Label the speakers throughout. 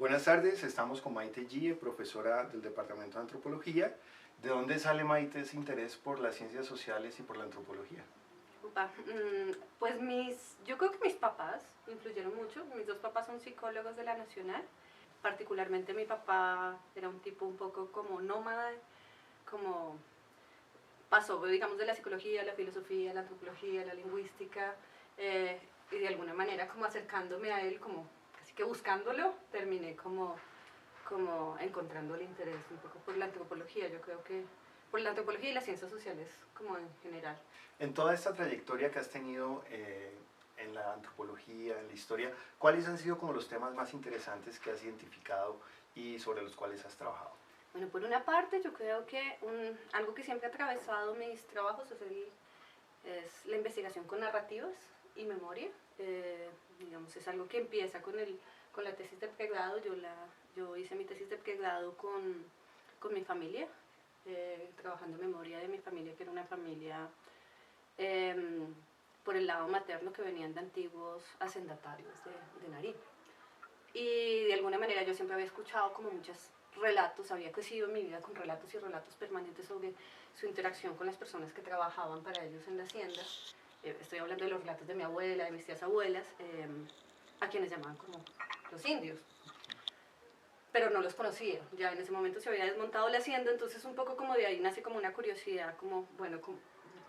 Speaker 1: Buenas tardes, estamos con Maite Gie, profesora del Departamento de Antropología. ¿De dónde sale, Maite, ese interés por las ciencias sociales y por la antropología?
Speaker 2: Pues yo creo que mis papás influyeron mucho. Mis dos papás son psicólogos de la Nacional. Particularmente mi papá era un tipo un poco como nómada, como pasó, digamos, de la psicología, la filosofía, la antropología, la lingüística, y de alguna manera como acercándome a él, como casi que buscándolo, terminé como encontrando el interés un poco por la antropología. Yo creo que por la antropología y las ciencias sociales como en general.
Speaker 1: En toda esta trayectoria que has tenido en la antropología, en la historia, ¿cuáles han sido como los temas más interesantes que has identificado y sobre los cuales has trabajado?
Speaker 2: Bueno, por una parte yo creo que algo que siempre ha atravesado mis trabajos es la investigación con narrativas y memoria. Digamos, es algo que empieza con la tesis de pregrado. Yo hice mi tesis de pregrado con mi familia, trabajando en memoria de mi familia, que era una familia por el lado materno que venían de antiguos hacendatarios de Nariño. Y de alguna manera yo siempre había escuchado como muchos relatos, había crecido en mi vida con relatos y relatos permanentes sobre su interacción con las personas que trabajaban para ellos en la hacienda. Estoy hablando de los relatos de mi abuela, de mis tías abuelas, a quienes llamaban como los indios. Pero no los conocía, ya en ese momento se había desmontado la hacienda, entonces un poco como de ahí nace como una curiosidad, como bueno,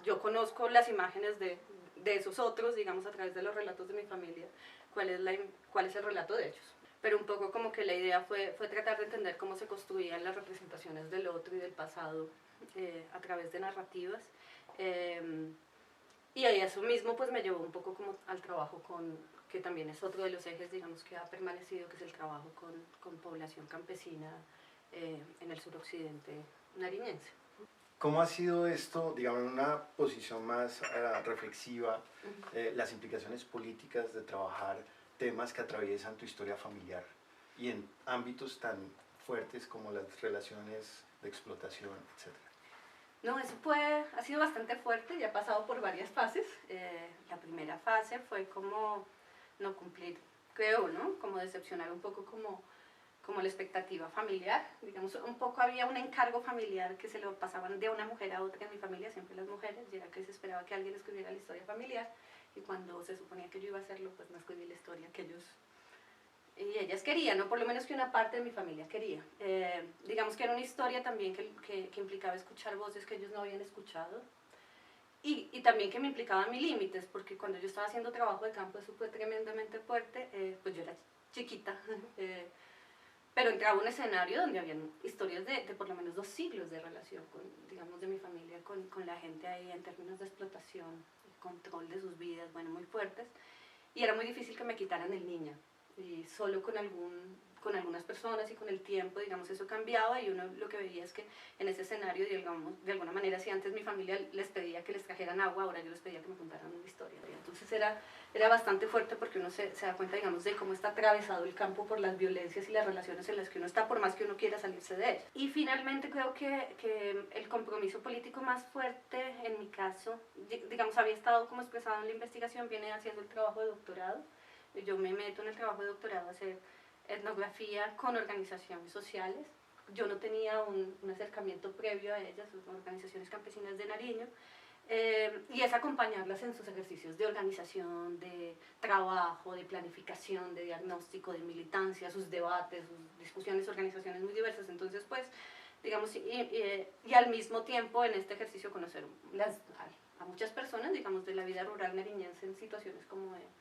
Speaker 2: yo conozco las imágenes de esos otros, digamos a través de los relatos de mi familia, cuál es el relato de ellos. Pero un poco como que la idea fue tratar de entender cómo se construían las representaciones del otro y del pasado a través de narrativas. Y ahí eso mismo pues me llevó un poco como al trabajo que también es otro de los ejes, digamos, que ha permanecido, que es el trabajo con población campesina en el suroccidente nariñense.
Speaker 1: ¿Cómo ha sido esto, digamos, en una posición más reflexiva, las implicaciones políticas de trabajar temas que atraviesan tu historia familiar y en ámbitos tan fuertes como las relaciones de explotación, etcétera?
Speaker 2: No, eso ha sido bastante fuerte y ha pasado por varias fases. La primera fase fue como no cumplir, creo, ¿no? Como decepcionar un poco como la expectativa familiar. Digamos, un poco había un encargo familiar que se lo pasaban de una mujer a otra en mi familia, siempre las mujeres, y era que se esperaba que alguien escribiera la historia familiar, y cuando se suponía que yo iba a hacerlo, pues no escribí la historia que ellos y ellas querían, ¿no? Por lo menos que una parte de mi familia quería. Digamos que era una historia también que implicaba escuchar voces que ellos no habían escuchado, y también que me implicaban mis límites, porque cuando yo estaba haciendo trabajo de campo eso fue tremendamente fuerte. Pues yo era chiquita, pero entraba a un escenario donde habían historias de por lo menos 2 siglos de relación, digamos, de mi familia con la gente ahí en términos de explotación, control de sus vidas, bueno, muy fuertes, y era muy difícil que me quitaran el niño. Y solo con algunas personas y con el tiempo, digamos, eso cambiaba, y uno lo que veía es que en ese escenario, digamos, de alguna manera, si antes mi familia les pedía que les trajeran agua, ahora yo les pedía que me contaran una historia. Entonces era bastante fuerte, porque uno se da cuenta, digamos, de cómo está atravesado el campo por las violencias y las relaciones en las que uno está, por más que uno quiera salirse de ellas. Y finalmente creo que el compromiso político más fuerte, en mi caso, digamos, había estado como expresado en la investigación, viene haciendo el trabajo de doctorado. Yo me meto en el trabajo de doctorado a hacer etnografía con organizaciones sociales. Yo no tenía un acercamiento previo a ellas, son organizaciones campesinas de Nariño, y es acompañarlas en sus ejercicios de organización, de trabajo, de planificación, de diagnóstico, de militancia, sus debates, sus discusiones, organizaciones muy diversas. Entonces, pues, digamos, y al mismo tiempo en este ejercicio conocer a muchas personas, digamos, de la vida rural nariñense en situaciones como de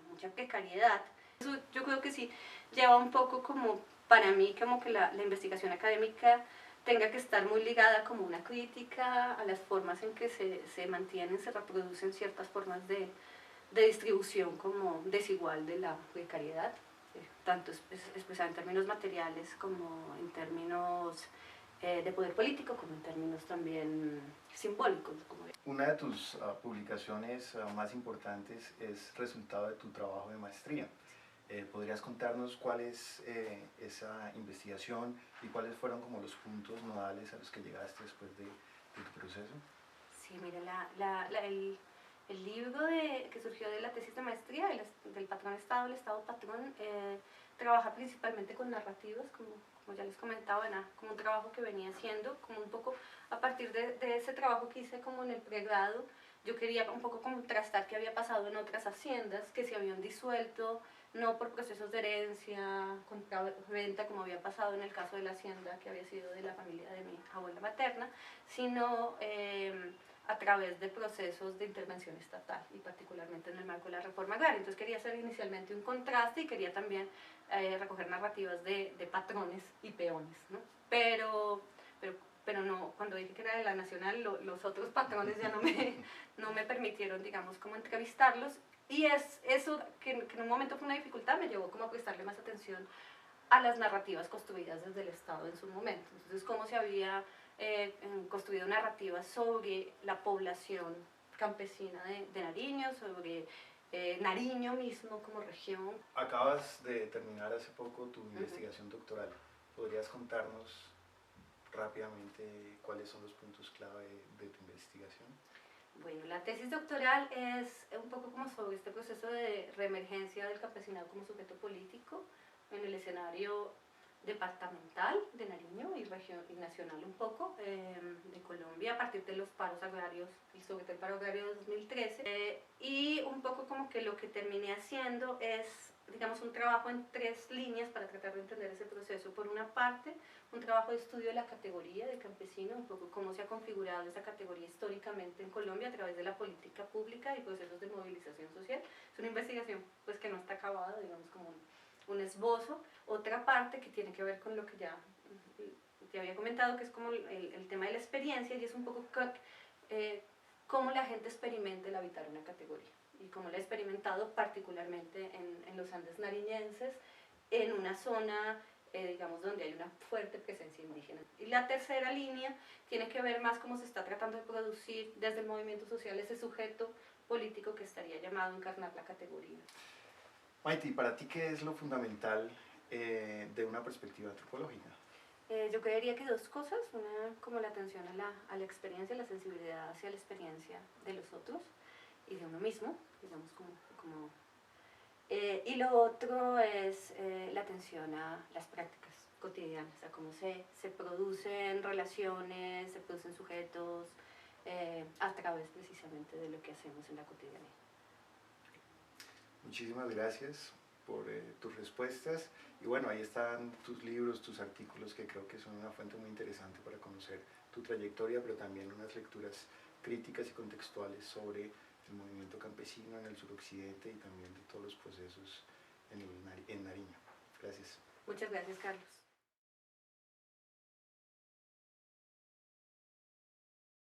Speaker 2: mucha precariedad. Eso yo creo que sí lleva un poco como, para mí, como que la investigación académica tenga que estar muy ligada como una crítica a las formas en que se mantienen, se reproducen ciertas formas de distribución como desigual de la precariedad, tanto expresada en términos materiales como en términos de poder político, como en términos también simbólicos.
Speaker 1: Una de tus publicaciones más importantes es resultado de tu trabajo de maestría. ¿Podrías contarnos cuál es esa investigación y cuáles fueron como los puntos nodales a los que llegaste después de tu proceso?
Speaker 2: Sí, mira, el libro que surgió de la tesis de maestría, del patrón Estado, el Estado patrón, trabajar principalmente con narrativas, como ya les comentaba, como un trabajo que venía haciendo, como un poco a partir de ese trabajo que hice como en el pregrado. Yo quería un poco contrastar qué había pasado en otras haciendas que se habían disuelto, no por procesos de herencia, compraventa, como había pasado en el caso de la hacienda que había sido de la familia de mi abuela materna, sino a través de procesos de intervención estatal y particularmente en el marco de la reforma agraria. Entonces quería hacer inicialmente un contraste y quería también recoger narrativas de patrones y peones, ¿no? Pero no, cuando dije que era de la Nacional, los otros patrones ya no me permitieron, digamos, como entrevistarlos, y eso que en un momento fue una dificultad, me llevó como a prestarle más atención a las narrativas construidas desde el Estado en su momento. Entonces, cómo se había construido narrativas sobre la población campesina de Nariño, sobre Nariño mismo como región.
Speaker 1: Acabas de terminar hace poco tu investigación doctoral. ¿Podrías contarnos rápidamente cuáles son los puntos clave de tu investigación?
Speaker 2: Bueno, la tesis doctoral es un poco como sobre este proceso de reemergencia del campesinado como sujeto político en el escenario departamental de Nariño y nacional un poco de Colombia a partir de los paros agrarios, sobre todo el paro agrario de 2013, y un poco como que lo que terminé haciendo es, digamos, un trabajo en 3 líneas para tratar de entender ese proceso. Por una parte, un trabajo de estudio de la categoría de campesino, un poco cómo se ha configurado esa categoría históricamente en Colombia a través de la política pública y procesos de movilización social. Es una investigación pues que no está acabada, digamos, como un esbozo. Otra parte que tiene que ver con lo que ya te había comentado, que es como el tema de la experiencia, y es un poco cómo la gente experimenta el habitar una categoría y cómo la ha experimentado particularmente en los Andes nariñenses, en una zona digamos, donde hay una fuerte presencia indígena. Y la tercera línea tiene que ver más cómo se está tratando de producir desde el movimiento social ese sujeto político que estaría llamado a encarnar la categoría.
Speaker 1: Maite, ¿para ti qué es lo fundamental de una perspectiva antropológica?
Speaker 2: Yo creería que 2 cosas, una como la atención a la experiencia, la sensibilidad hacia la experiencia de los otros y de uno mismo, digamos y lo otro es la atención a las prácticas cotidianas, a cómo se producen relaciones, se producen sujetos a través precisamente de lo que hacemos en la cotidianidad.
Speaker 1: Muchísimas gracias por tus respuestas, y bueno, ahí están tus libros, tus artículos, que creo que son una fuente muy interesante para conocer tu trayectoria, pero también unas lecturas críticas y contextuales sobre el movimiento campesino en el suroccidente y también de todos los procesos en Nariño. Gracias.
Speaker 2: Muchas gracias, Carlos.